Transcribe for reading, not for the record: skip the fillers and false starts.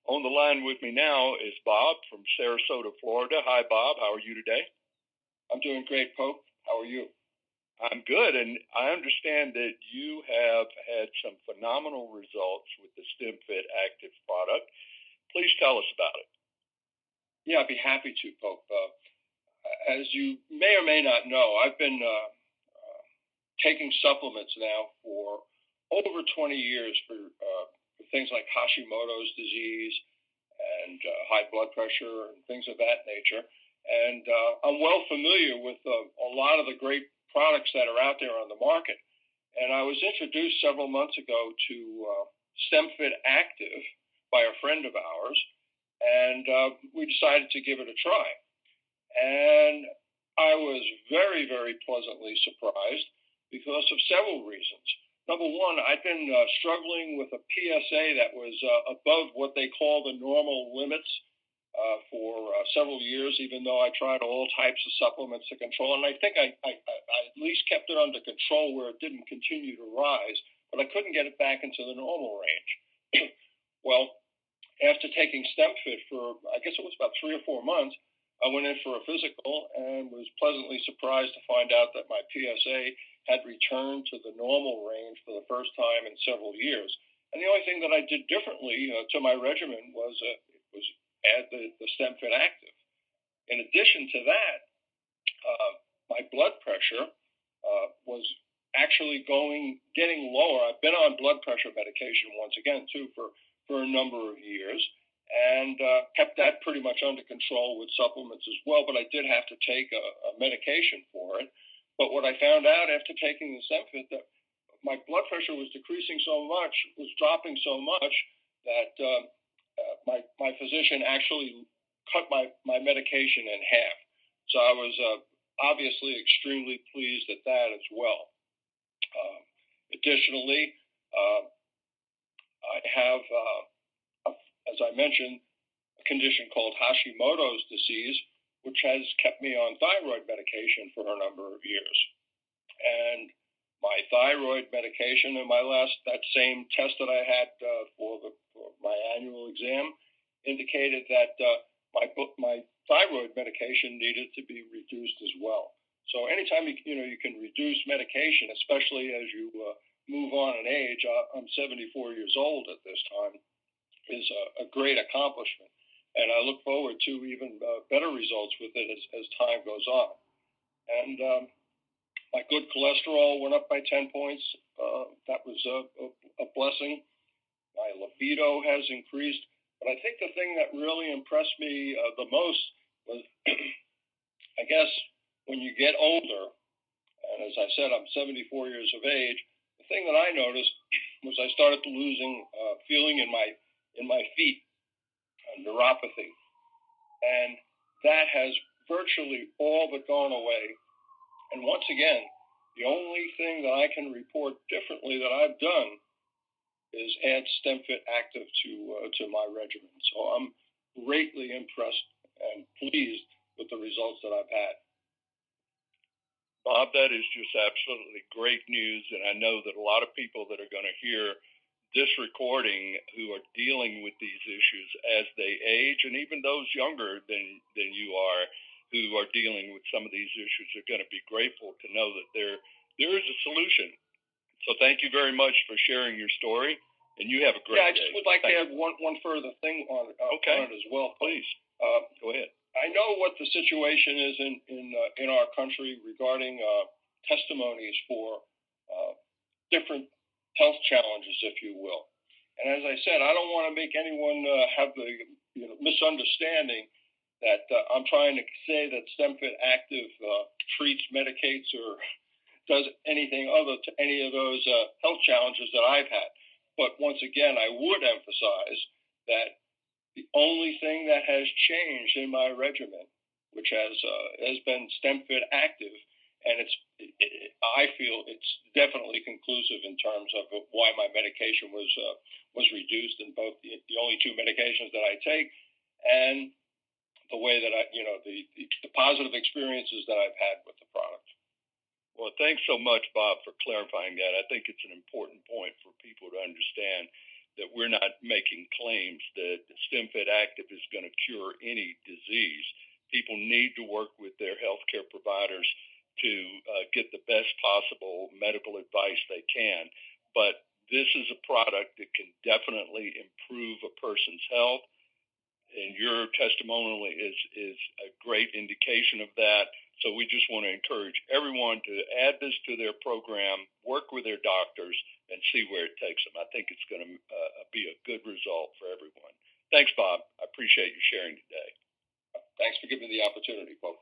On the line with me now is Bob from Sarasota, Florida. Hi, Bob. How are you today? I'm doing great, Pope. How are you? I'm good, and I understand that you have had some phenomenal results with the StemFit Active product. Please tell us about it. Yeah, I'd be happy to, Pope. As you may or may not know, I've been taking supplements now for over 20 years for things like Hashimoto's disease and high blood pressure and things of that nature. And I'm well familiar with a lot of the great products that are out there on the market. And I was introduced several months ago to StemFit Active by a friend of ours, and we decided to give it a try. And I was very, very pleasantly surprised because of several reasons. Number one, I've been struggling with a PSA that was above what they call the normal limits for several years, even though I tried all types of supplements to control. And I think I at least kept it under control where it didn't continue to rise, but I couldn't get it back into the normal range. Well, after taking StemFit for, I guess it was about 3 or 4 months, I went in for a physical and was pleasantly surprised to find out that my PSA had returned to the normal range for the first time in several years. And the only thing that I did differently to my regimen was add the StemFit Active. In addition to that, my blood pressure was actually getting lower. I've been on blood pressure medication once again, too, for a number of years, and kept that pretty much under control with supplements as well, but I did have to take a medication for it. But what I found out after taking the StemFit, that my blood pressure was decreasing so much, was dropping so much, that my physician actually cut my medication in half. So I was obviously extremely pleased at that as well. Additionally, I have, as I mentioned, a condition called Hashimoto's disease, which has kept me on thyroid medication for a number of years. And my thyroid medication and that same test that I had for my annual exam indicated that my thyroid medication needed to be reduced as well. So anytime you can reduce medication, especially as you move on in age, I'm 74 years old at this time, is a great accomplishment. And I look forward to even better results with it as time goes on. And my good cholesterol went up by 10 points. That was a blessing. My libido has increased. But I think the thing that really impressed me the most was, I guess, when you get older, and as I said, I'm 74 years of age, the thing that I noticed was I started losing feeling in my feet, neuropathy. And that has virtually all but gone away. And once again, the only thing that I can report differently that I've done is add StemFit Active to my regimen. So I'm greatly impressed and pleased with the results that I've had. Bob, that is just absolutely great news. And I know that a lot of people that are going to hear this recording who are dealing with these issues as they age, and even those younger than you are who are dealing with some of these issues, are going to be grateful to know that there is a solution. So thank you very much for sharing your story, and you have a great day. Yeah, I just would like to add one further thing on it as well. Please. Go ahead. I know what the situation is in our country regarding testimonies for different health challenges, if you will. And as I said, I don't want to make anyone have the misunderstanding that I'm trying to say that StemFit Active treats, medicates, or does anything other to any of those health challenges that I've had. But once again, I would emphasize that the only thing that has changed in my regimen, which has been StemFit Active, and I feel it's definitely conclusive in terms of why my medication was reduced in both the only 2 medications that I take, and the way that the positive experiences that I've had with the product. Well, thanks so much, Bob, for clarifying that. I think it's an important point for people to understand that we're not making claims that StemFit Active is going to cure any disease. People need to work with their healthcare providers to get the best possible medical advice they can. But this is a product that can definitely improve a person's health, and your testimonial is a great indication of that. So we just want to encourage everyone to add this to their program, work with their doctors, and see where it takes them. I think it's going to be a good result for everyone. Thanks, Bob. I appreciate you sharing today. Thanks for giving me the opportunity, folks.